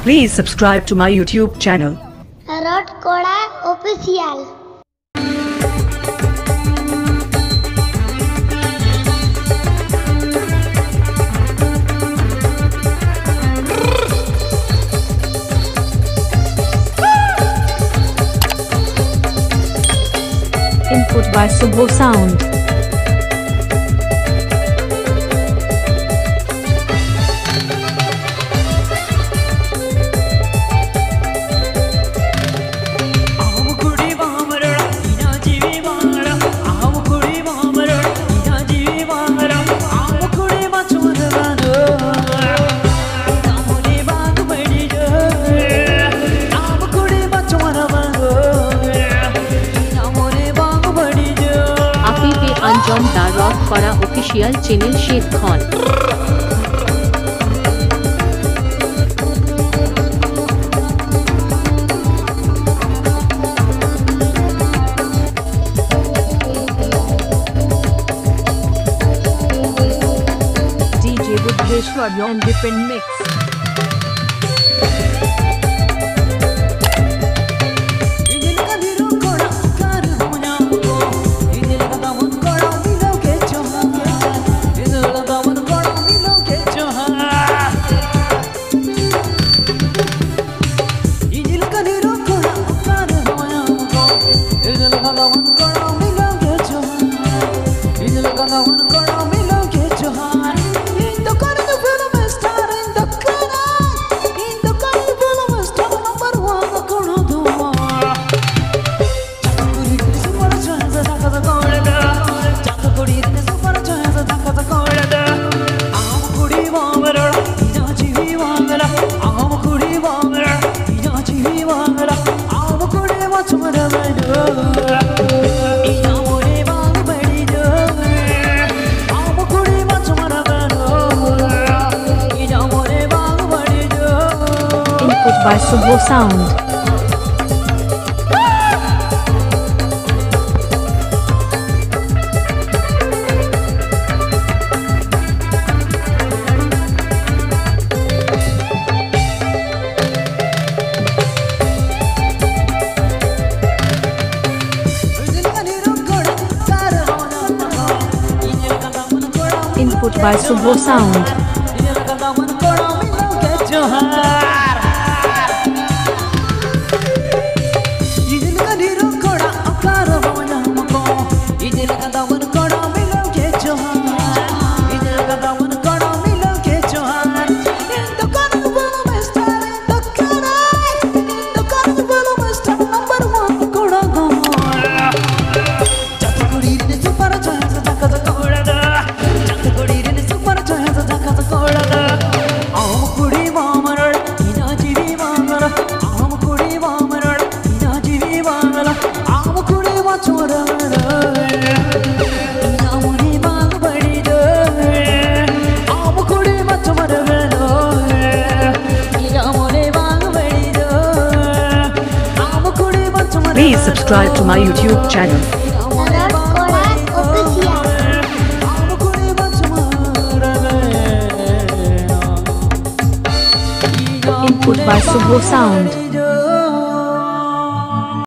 Please subscribe to my YouTube channel. KORA official. Input by Subho Sound. KORA official channel Jharkhand. 𝐥𝐢𝐧𝐤 on different mix. Input by Subho Sound. Input by Subho Sound. Please subscribe to my YouTube channel. KORA official. Input by Subho Sound.